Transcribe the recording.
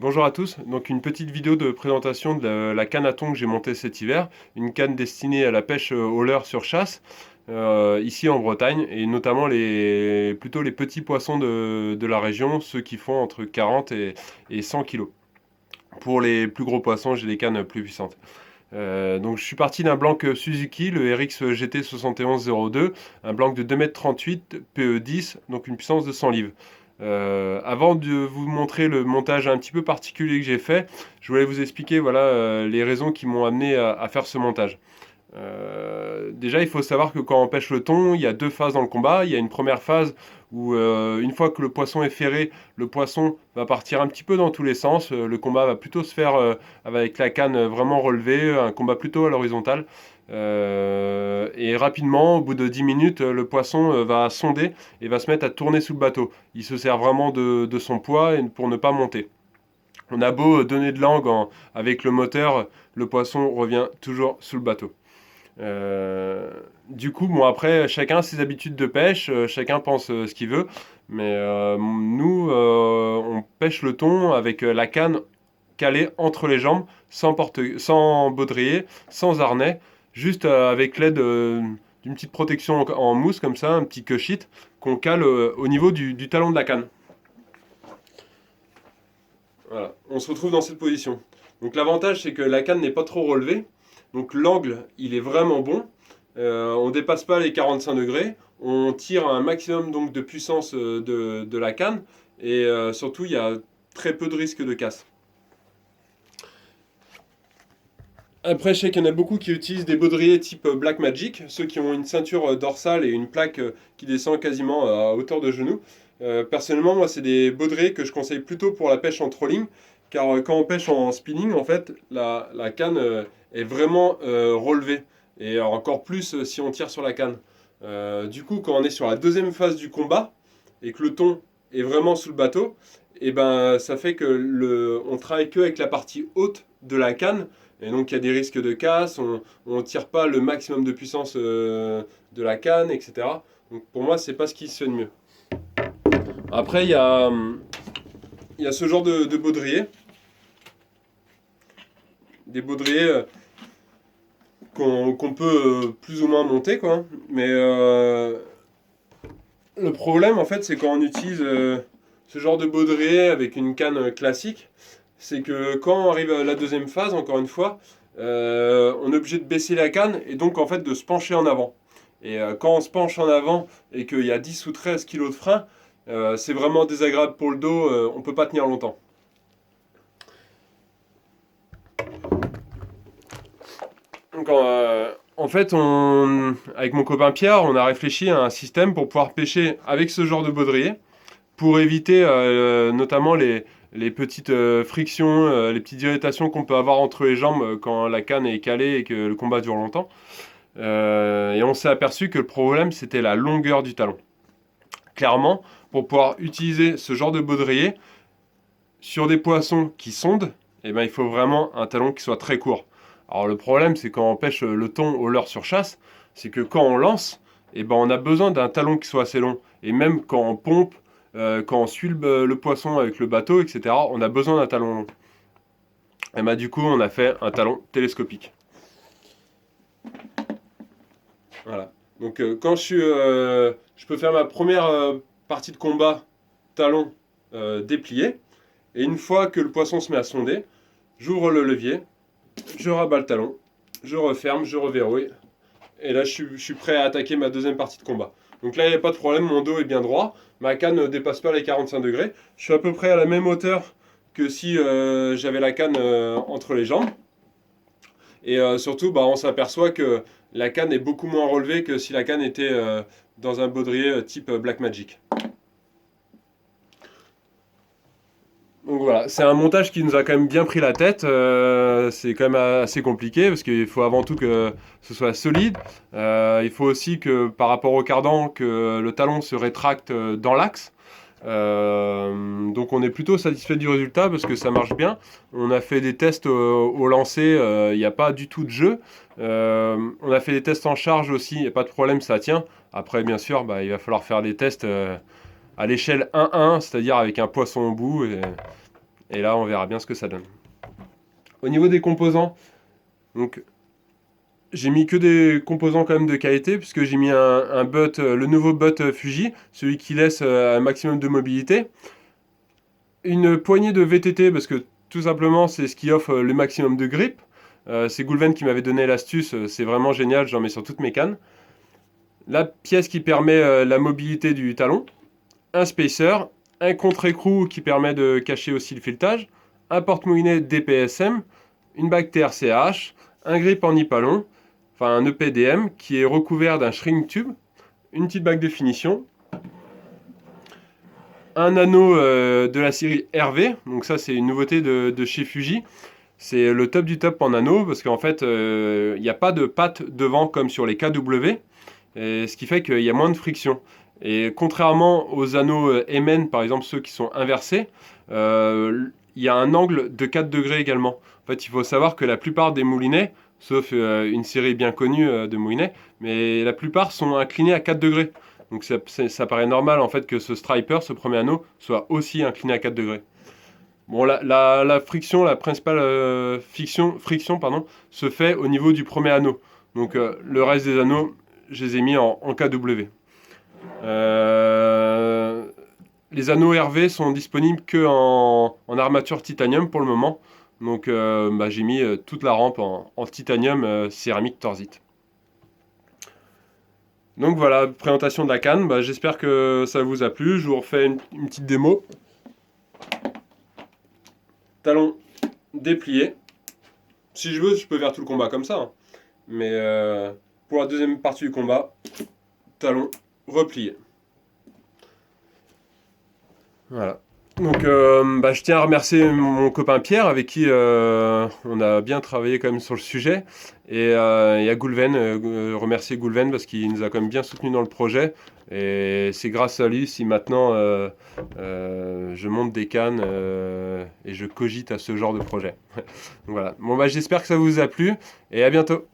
Bonjour à tous, donc une petite vidéo de présentation de la canne à thon que j'ai montée cet hiver, une canne destinée à la pêche au leurre sur chasse, ici en Bretagne, et notamment plutôt les petits poissons de la région, ceux qui font entre 40 et 100 kg. Pour les plus gros poissons, j'ai des cannes plus puissantes. Donc je suis parti d'un blanc Suzuki, le RX GT 7102, un blanc de 2,38 m, PE10, donc une puissance de 100 livres. Avant de vous montrer le montage un petit peu particulier que j'ai fait, je voulais vous expliquer voilà, les raisons qui m'ont amené à faire ce montage. Déjà, il faut savoir que quand on pêche le thon, il y a deux phases dans le combat. Il y a une première phase où, une fois que le poisson est ferré, le poisson va partir un petit peu dans tous les sens. Le combat va plutôt se faire avec la canne vraiment relevée, un combat plutôt à l'horizontale. Et rapidement, au bout de 10 minutes, le poisson va sonder et va se mettre à tourner sous le bateau. Il se sert vraiment de son poids pour ne pas monter. On a beau donner de l'angle avec le moteur, le poisson revient toujours sous le bateau. Du coup, bon, après, chacun a ses habitudes de pêche, chacun pense ce qu'il veut, mais nous, on pêche le thon avec la canne calée entre les jambes, sans baudrier, sans harnais, juste avec l'aide d'une petite protection en mousse, comme ça, un petit cut-sheet, qu'on cale au niveau du talon de la canne. Voilà, on se retrouve dans cette position. Donc l'avantage, c'est que la canne n'est pas trop relevée, donc l'angle, il est vraiment bon. On ne dépasse pas les 45 degrés. On tire un maximum donc, de puissance de la canne. Et surtout, il y a très peu de risque de casse. Après, je sais qu'il y en a beaucoup qui utilisent des baudriers type Blackmagic, ceux qui ont une ceinture dorsale et une plaque qui descend quasiment à hauteur de genou. Personnellement, moi, c'est des baudriers que je conseille plutôt pour la pêche en trolling, car quand on pêche en spinning, en fait, la canne est vraiment relevée, et encore plus si on tire sur la canne. Du coup, quand on est sur la deuxième phase du combat, et que le thon est vraiment sous le bateau, et ben, ça fait que on travaille que avec la partie haute de la canne, et donc il y a des risques de casse, on ne tire pas le maximum de puissance de la canne, etc. Donc pour moi, c'est pas ce qui se fait de mieux. Après, il y a ce genre de baudrier. Des baudriers qu'on peut plus ou moins monter, quoi. Mais le problème, en fait, c'est quand on utilise ce genre de baudrier avec une canne classique, c'est que quand on arrive à la deuxième phase, encore une fois, on est obligé de baisser la canne et donc en fait de se pencher en avant. Et quand on se penche en avant et qu'il y a 10 ou 13 kilos de frein, c'est vraiment désagréable pour le dos, on ne peut pas tenir longtemps. Donc, en fait, avec mon copain Pierre, on a réfléchi à un système pour pouvoir pêcher avec ce genre de baudrier, pour éviter notamment les petites frictions, les petites irritations qu'on peut avoir entre les jambes quand la canne est calée et que le combat dure longtemps. Et on s'est aperçu que le problème, c'était la longueur du talon. Clairement, pour pouvoir utiliser ce genre de baudrier sur des poissons qui sondent, eh ben, il faut vraiment un talon qui soit très court. Alors le problème, c'est quand on pêche le thon au leurre sur chasse, c'est que quand on lance, eh ben, on a besoin d'un talon qui soit assez long. Et même quand on pompe, quand on suit le poisson avec le bateau, etc., on a besoin d'un talon long. Et ben, du coup, on a fait un talon télescopique. Voilà. Donc quand je peux faire ma première partie de combat talon déplié. Et une fois que le poisson se met à sonder, j'ouvre le levier, je rabats le talon, je referme, je reverrouille. Et là, je suis prêt à attaquer ma deuxième partie de combat. Donc là, il n'y a pas de problème, mon dos est bien droit. Ma canne ne dépasse pas les 45 degrés. Je suis à peu près à la même hauteur que si j'avais la canne entre les jambes. Et surtout, bah, on s'aperçoit que la canne est beaucoup moins relevée que si la canne était dans un baudrier type Blackmagic. Donc voilà, c'est un montage qui nous a quand même bien pris la tête. C'est quand même assez compliqué parce qu'il faut avant tout que ce soit solide. Il faut aussi que par rapport au cardan, que le talon se rétracte dans l'axe. Donc on est plutôt satisfait du résultat parce que ça marche bien. On a fait des tests au lancer, il n'y a pas du tout de jeu. On a fait des tests en charge aussi, il n'y a pas de problème, ça tient. Après bien sûr, bah, il va falloir faire des tests à l'échelle 1-1, c'est-à-dire avec un poisson au bout. Et là, on verra bien ce que ça donne. Au niveau des composants, donc j'ai mis que des composants quand même de qualité, puisque j'ai mis un butt, le nouveau butt Fuji, celui qui laisse un maximum de mobilité. Une poignée de VTT, parce que tout simplement c'est ce qui offre le maximum de grip. C'est Goulven qui m'avait donné l'astuce, c'est vraiment génial, j'en mets sur toutes mes cannes. La pièce qui permet la mobilité du talon. Un spacer, un contre-écrou qui permet de cacher aussi le filetage, un porte-moulinet DPSM, une bague TRCH, un grip en nipalon, enfin un EPDM qui est recouvert d'un shrink tube, une petite bague de finition, un anneau de la série RV, donc ça c'est une nouveauté de chez Fuji. C'est le top du top en anneau parce qu'en fait il n'y a pas de patte devant comme sur les KW, et ce qui fait qu'il y a moins de friction. Et contrairement aux anneaux MN, par exemple ceux qui sont inversés, il y a un angle de 4 degrés également. En fait, il faut savoir que la plupart des moulinets, sauf une série bien connue de moulinets, mais la plupart sont inclinés à 4 degrés. Donc ça paraît normal en fait que ce striper, ce premier anneau, soit aussi incliné à 4 degrés. Bon, la friction, la principale friction, pardon, se fait au niveau du premier anneau. Donc le reste des anneaux, je les ai mis en KW. Les anneaux RV sont disponibles que en armature titanium pour le moment. Donc j'ai mis toute la rampe en titanium céramique Torzite. Donc voilà, présentation de la canne. J'espère que ça vous a plu. Je vous refais une petite démo. Talon déplié. Si je veux, je peux faire tout le combat comme ça. Hein. Mais pour la deuxième partie du combat, talon replié. Voilà. Donc je tiens à remercier mon copain Pierre avec qui on a bien travaillé quand même sur le sujet. Et à Goulven, remercier Goulven parce qu'il nous a quand même bien soutenu dans le projet. Et c'est grâce à lui si maintenant je monte des cannes et je cogite à ce genre de projet. Donc voilà. Bon j'espère que ça vous a plu et à bientôt.